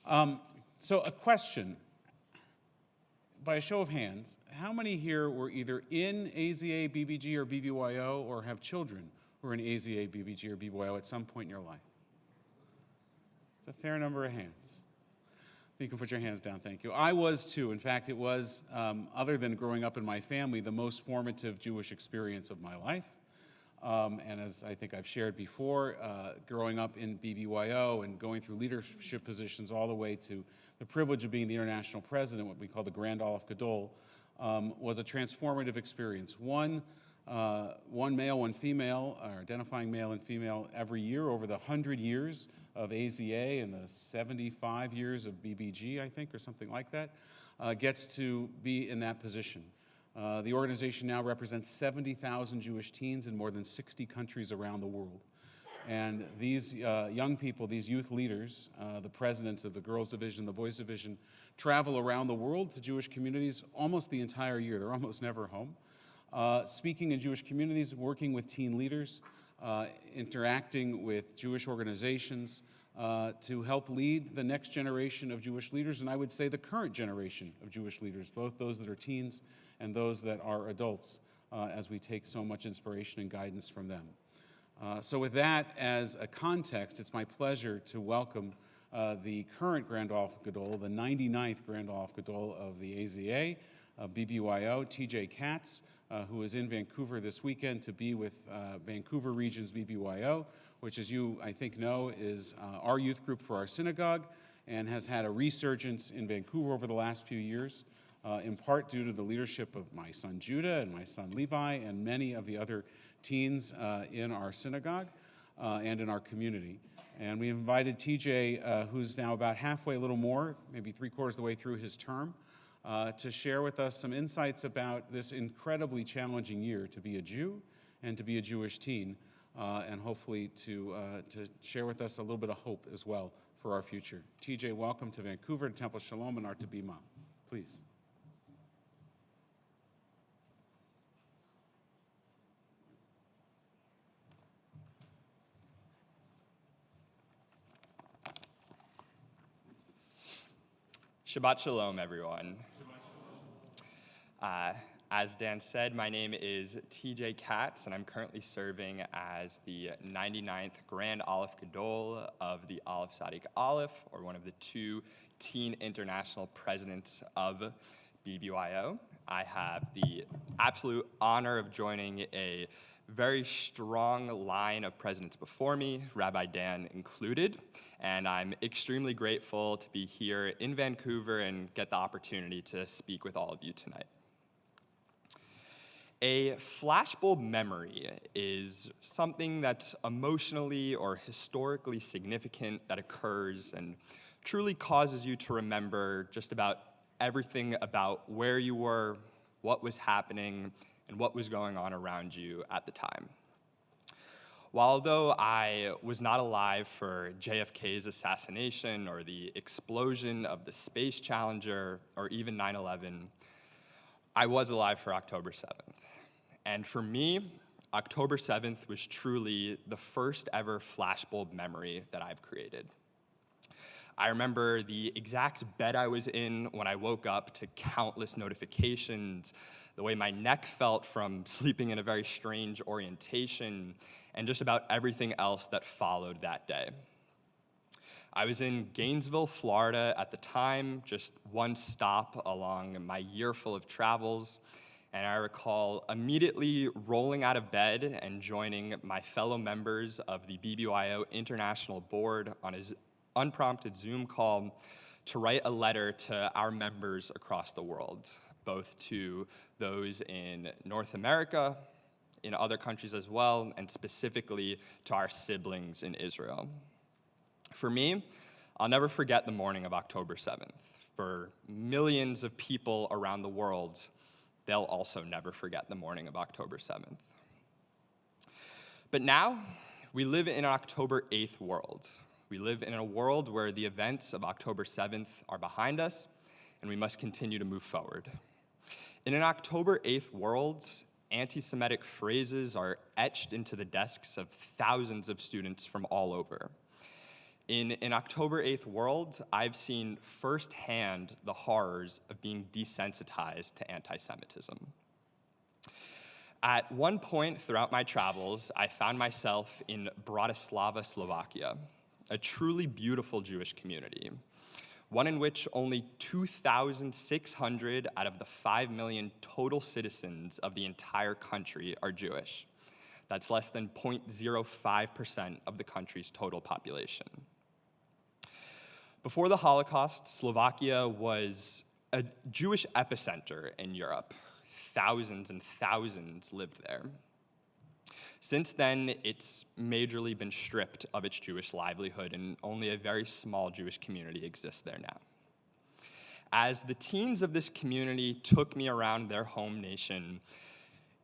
So a question, by a show of hands, how many here were either in AZA, BBG, or BBYO, or have children who are in AZA, BBG, or BBYO at some point in your life? It's a fair number of hands. You can put your hands down, thank you. I was too. In fact, it was, other than growing up in my family, the most formative Jewish experience of my life. And as I think I've shared before, growing up in BBYO and going through leadership positions all the way to the privilege of being the international president, what we call the Grand Aleph Godol, was a transformative experience. One male, one female, or identifying male and female every year over the 100 years of AZA and the 75 years of BBG, I think, or something like that, gets to be in that position. The organization now represents 70,000 Jewish teens in more than 60 countries around the world. And these young people, these youth leaders, the presidents of the girls' division, the boys' division, travel around the world to Jewish communities almost the entire year. They're almost never home. Speaking in Jewish communities, working with teen leaders, interacting with Jewish organizations to help lead the next generation of Jewish leaders, and I would say the current generation of Jewish leaders, both those that are teens and those that are adults, as we take so much inspiration and guidance from them. So with that as a context, it's my pleasure to welcome the current Grand Aleph Godol, the 99th Grand Aleph Godol of the AZA, BBYO, TJ Katz, who is in Vancouver this weekend to be with Vancouver Region's BBYO, which, as you, I think, know, is our youth group for our synagogue and has had a resurgence in Vancouver over the last few years, in part due to the leadership of my son Judah and my son Levi and many of the other teens in our synagogue and in our community. And we invited TJ, who's now about halfway, a little more, maybe 3/4 of the way through his term, to share with us some insights about this incredibly challenging year to be a Jew and to be a Jewish teen, and hopefully to share with us a little bit of hope as well for our future. TJ, welcome to Vancouver, to Temple Sholom, and our to be mom. Please. Shabbat Shalom, everyone. As Dan said, my name is TJ Katz, and I'm currently serving as the 99th Grand Aleph Godol of the Aleph Tzaddik Aleph, or one of the 2 teen international presidents of BBYO. I have the absolute honor of joining a very strong line of presidents before me, Rabbi Dan included, and I'm extremely grateful to be here in Vancouver and get the opportunity to speak with all of you tonight. A flashbulb memory is something that's emotionally or historically significant that occurs and truly causes you to remember just about everything about where you were, what was happening, and what was going on around you at the time. While although I was not alive for JFK's assassination or the explosion of the Space Challenger or even 9/11, I was alive for October 7th. And for me, October 7th was truly the first ever flashbulb memory that I've created. I remember the exact bed I was in when I woke up to countless notifications, the way my neck felt from sleeping in a very strange orientation, and just about everything else that followed that day. I was in Gainesville, Florida at the time, just one stop along my year full of travels, and I recall immediately rolling out of bed and joining my fellow members of the BBYO International Board on his unprompted Zoom call to write a letter to our members across the world, both to those in North America, in other countries as well, and specifically to our siblings in Israel. For me, I'll never forget the morning of October 7th. For millions of people around the world, they'll also never forget the morning of October 7th. But now, we live in an October 8th world. We live in a world where the events of October 7th are behind us, and we must continue to move forward. In an October 8th world, anti-Semitic phrases are etched into the desks of thousands of students from all over. In an October 8th world, I've seen firsthand the horrors of being desensitized to anti-Semitism. At one point throughout my travels, I found myself in Bratislava, Slovakia, a truly beautiful Jewish community, one in which only 2,600 out of the 5 million total citizens of the entire country are Jewish. That's less than 0.05% of the country's total population. Before the Holocaust, Slovakia was a Jewish epicenter in Europe. Thousands and thousands lived there. Since then, it's majorly been stripped of its Jewish livelihood, and only a very small Jewish community exists there now. As the teens of this community took me around their home nation,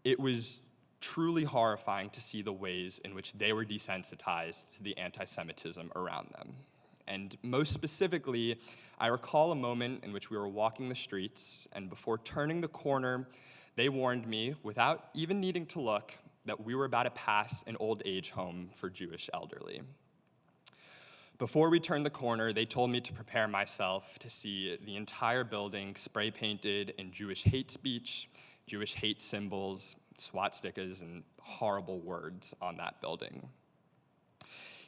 it was truly horrifying to see the ways in which they were desensitized to the anti-Semitism around them. And most specifically, I recall a moment in which we were walking the streets, and before turning the corner, they warned me, without even needing to look, that we were about to pass an old age home for Jewish elderly. Before we turned the corner, they told me to prepare myself to see the entire building spray painted in Jewish hate speech, Jewish hate symbols, swastikas, and horrible words on that building.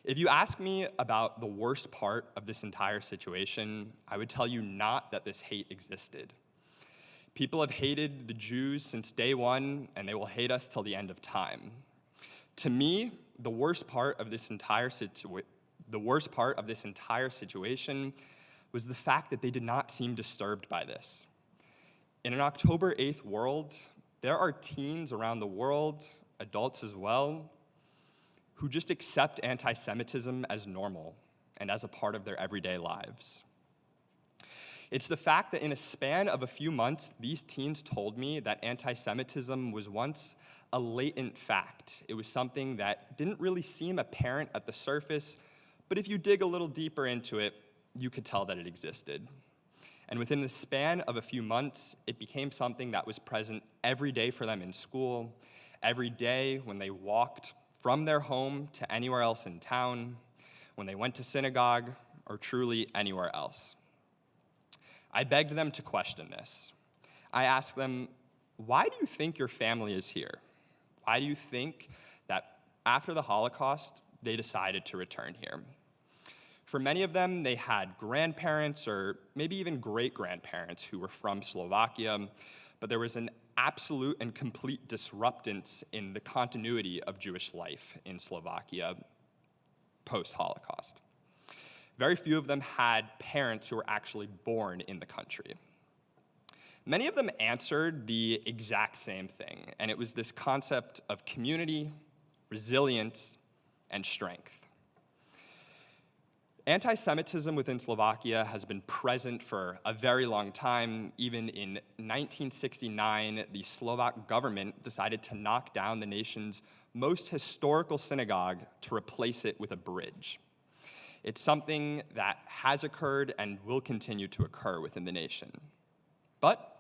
If you ask me about the worst part of this entire situation, I would tell you not that this hate existed. People have hated the Jews since day one, and they will hate us till the end of time. To me, the worst part of this entire situation was the fact that they did not seem disturbed by this. In an October 8th world, there are teens around the world, adults as well, who just accept anti-Semitism as normal and as a part of their everyday lives. It's the fact that in a span of a few months, these teens told me that anti-Semitism was once a latent fact. It was something that didn't really seem apparent at the surface, but if you dig a little deeper into it, you could tell that it existed. And within the span of a few months, it became something that was present every day for them in school, every day when they walked from their home to anywhere else in town, when they went to synagogue, or truly anywhere else. I begged them to question this. I asked them, why do you think your family is here? Why do you think that after the Holocaust, they decided to return here? For many of them, they had grandparents or maybe even great-grandparents who were from Slovakia, but there was an absolute and complete disruptance in the continuity of Jewish life in Slovakia post-Holocaust. Very few of them had parents who were actually born in the country. Many of them answered the exact same thing, and it was this concept of community, resilience, and strength. Anti-Semitism within Slovakia has been present for a very long time. Even in 1969, the Slovak government decided to knock down the nation's most historical synagogue to replace it with a bridge. It's something that has occurred and will continue to occur within the nation. But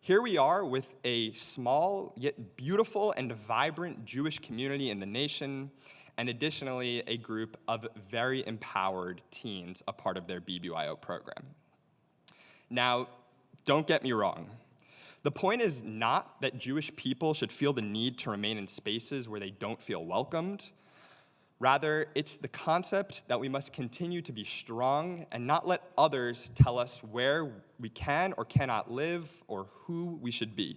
here we are with a small yet beautiful and vibrant Jewish community in the nation, and additionally, a group of very empowered teens, a part of their BBYO program. Now, don't get me wrong. The point is not that Jewish people should feel the need to remain in spaces where they don't feel welcomed. Rather, it's the concept that we must continue to be strong and not let others tell us where we can or cannot live or who we should be.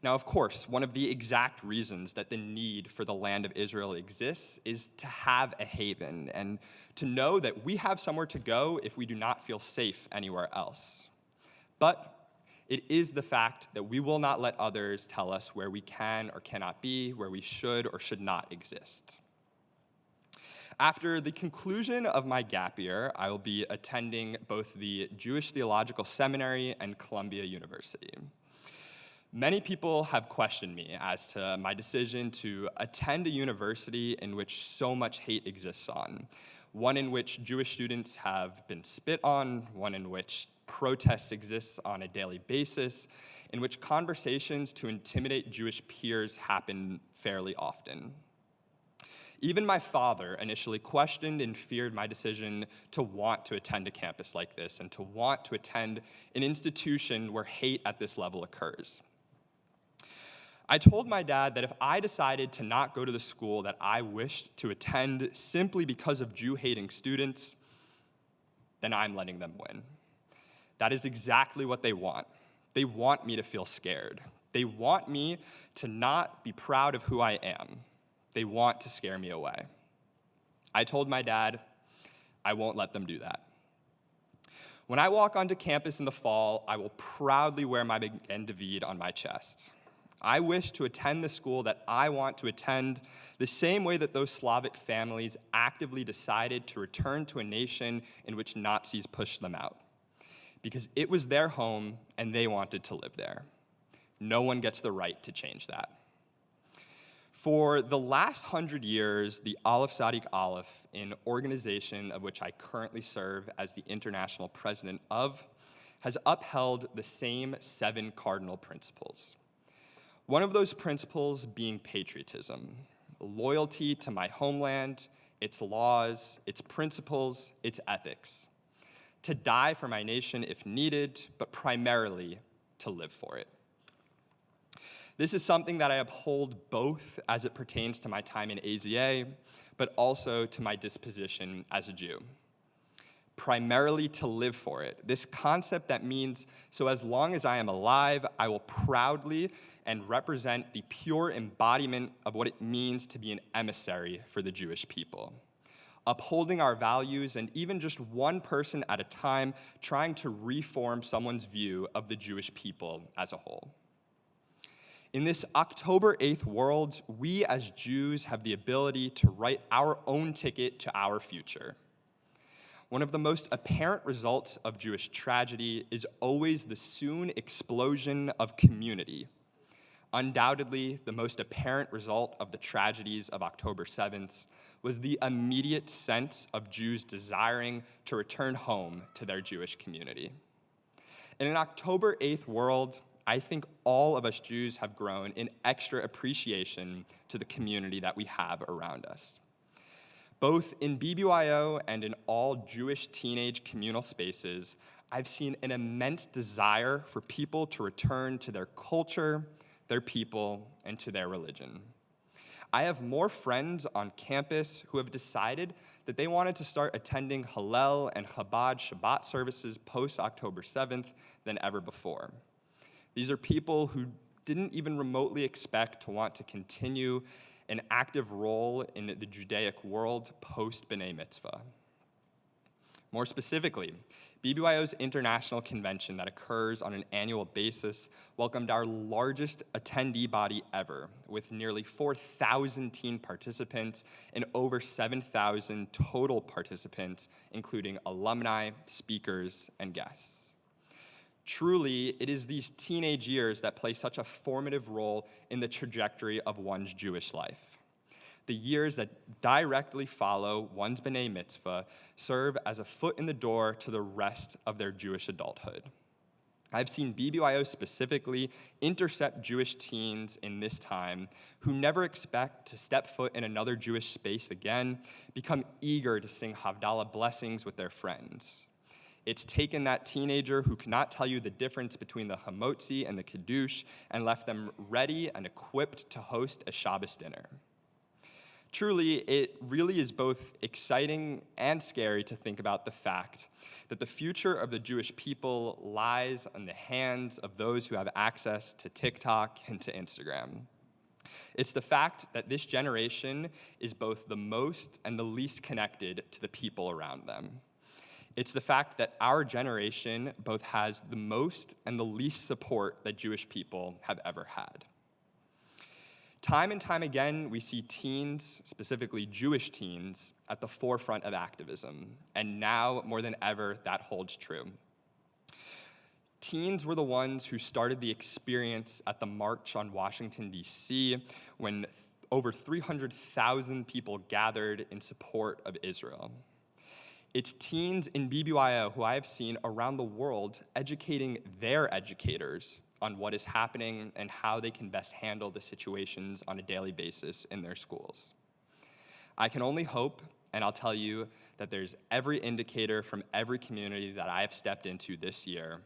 Now, of course, one of the exact reasons that the need for the land of Israel exists is to have a haven and to know that we have somewhere to go if we do not feel safe anywhere else. But it is the fact that we will not let others tell us where we can or cannot be, where we should or should not exist. After the conclusion of my gap year, I will be attending both the Jewish Theological Seminary and Columbia University. Many people have questioned me as to my decision to attend a university in which so much hate exists on, one in which Jewish students have been spit on, one in which protests exist on a daily basis, in which conversations to intimidate Jewish peers happen fairly often. Even my father initially questioned and feared my decision to want to attend a campus like this and to want to attend an institution where hate at this level occurs. I told my dad that if I decided to not go to the school that I wished to attend simply because of Jew-hating students, then I'm letting them win. That is exactly what they want. They want me to feel scared. They want me to not be proud of who I am. They want to scare me away. I told my dad, I won't let them do that. When I walk onto campus in the fall, I will proudly wear my Magen David on my chest. I wish to attend the school that I want to attend the same way that those Slavic families actively decided to return to a nation in which Nazis pushed them out, because it was their home and they wanted to live there. No one gets the right to change that. For the last 100 years, the Aleph Aleph, an organization of which I currently serve as the international president of, has upheld the same 7 cardinal principles. One of those principles being patriotism, loyalty to my homeland, its laws, its principles, its ethics. To die for my nation if needed, but primarily to live for it. This is something that I uphold both as it pertains to my time in AZA, but also to my disposition as a Jew. Primarily to live for it. This concept that means, so as long as I am alive, I will proudly and represent the pure embodiment of what it means to be an emissary for the Jewish people. Upholding our values, and even just one person at a time, trying to reform someone's view of the Jewish people as a whole. In this October 8th world, we as Jews have the ability to write our own ticket to our future. One of the most apparent results of Jewish tragedy is always the soon explosion of community. Undoubtedly, the most apparent result of the tragedies of October 7th was the immediate sense of Jews desiring to return home to their Jewish community. In an October 8th world, I think all of us Jews have grown in extra appreciation to the community that we have around us. Both in BBYO and in all Jewish teenage communal spaces, I've seen an immense desire for people to return to their culture, their people, and to their religion. I have more friends on campus who have decided that they wanted to start attending Hallel and Chabad Shabbat services post-October 7th than ever before. These are people who didn't even remotely expect to want to continue an active role in the Judaic world post-B'nai Mitzvah. More specifically, BBYO's international convention that occurs on an annual basis welcomed our largest attendee body ever, with nearly 4,000 teen participants and over 7,000 total participants, including alumni, speakers, and guests. Truly, it is these teenage years that play such a formative role in the trajectory of one's Jewish life. The years that directly follow one's B'nai Mitzvah serve as a foot in the door to the rest of their Jewish adulthood. I've seen BBYO specifically intercept Jewish teens in this time who never expect to step foot in another Jewish space again, become eager to sing Havdalah blessings with their friends. It's taken that teenager who cannot tell you the difference between the Hamotzi and the Kiddush and left them ready and equipped to host a Shabbos dinner. Truly, it really is both exciting and scary to think about the fact that the future of the Jewish people lies in the hands of those who have access to TikTok and to Instagram. It's the fact that this generation is both the most and the least connected to the people around them. It's the fact that our generation both has the most and the least support that Jewish people have ever had. Time and time again, we see teens, specifically Jewish teens, at the forefront of activism, and now more than ever, that holds true. Teens were the ones who started the experience at the March on Washington, D.C., when over 300,000 people gathered in support of Israel. It's teens in BBYO who I have seen around the world educating their educators on what is happening and how they can best handle the situations on a daily basis in their schools. I can only hope, and I'll tell you that there's every indicator from every community that I have stepped into this year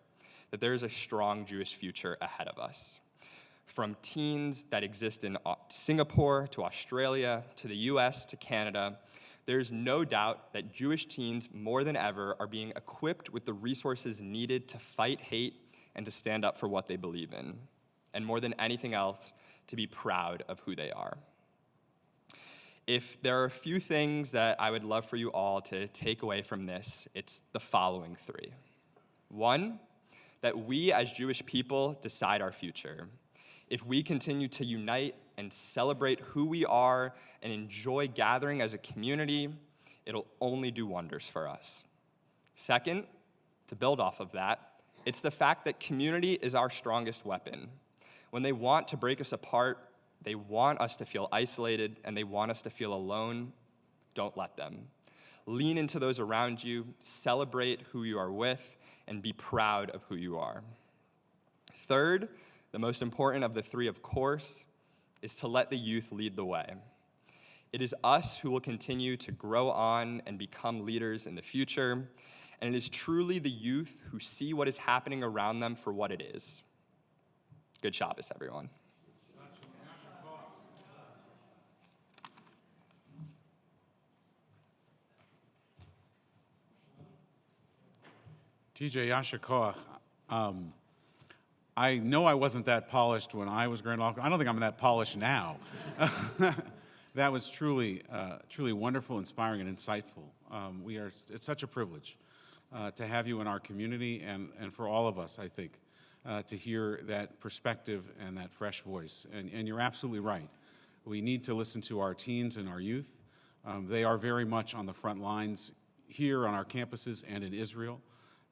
that there is a strong Jewish future ahead of us. From teens that exist in Singapore to Australia to the US to Canada, there's no doubt that Jewish teens more than ever are being equipped with the resources needed to fight hate and to stand up for what they believe in, and more than anything else, to be proud of who they are. If there are a few things that I would love for you all to take away from this, it's the following three. One, that we as Jewish people decide our future. If we continue to unite and celebrate who we are and enjoy gathering as a community, it'll only do wonders for us. Second, to build off of that, it's the fact that community is our strongest weapon. When they want to break us apart, they want us to feel isolated, and they want us to feel alone, don't let them. Lean into those around you, celebrate who you are with, and be proud of who you are. Third, the most important of the three, of course, is to let the youth lead the way. It is us who will continue to grow on and become leaders in the future, and it is truly the youth who see what is happening around them for what it is. Good Shabbos, everyone. TJ Yasher Koach. I know I wasn't that polished when I was Grand Law. I don't think I'm that polished now. That was truly wonderful, inspiring, and insightful. It's such a privilege to have you in our community, and for all of us, I think, to hear that perspective and that fresh voice. And you're absolutely right. We need to listen to our teens and our youth. They are very much on the front lines here on our campuses and in Israel.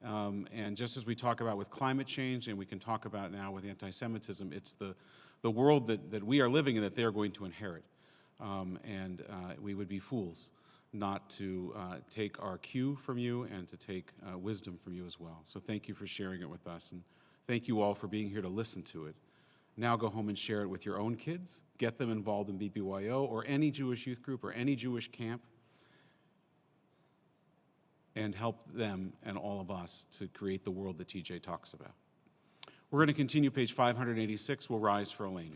And just as we talk about with climate change, and we can talk about now with anti-Semitism, it's the world that we are living in that they're going to inherit. And we would be fools not to take our cue from you and to take wisdom from you as well. So thank you for sharing it with us, and thank you all for being here to listen to it. Now go home and share it with your own kids. Get them involved in BBYO or any Jewish youth group or any Jewish camp, and help them and all of us to create the world that TJ talks about. We're going to continue page 586. We'll rise for Elena.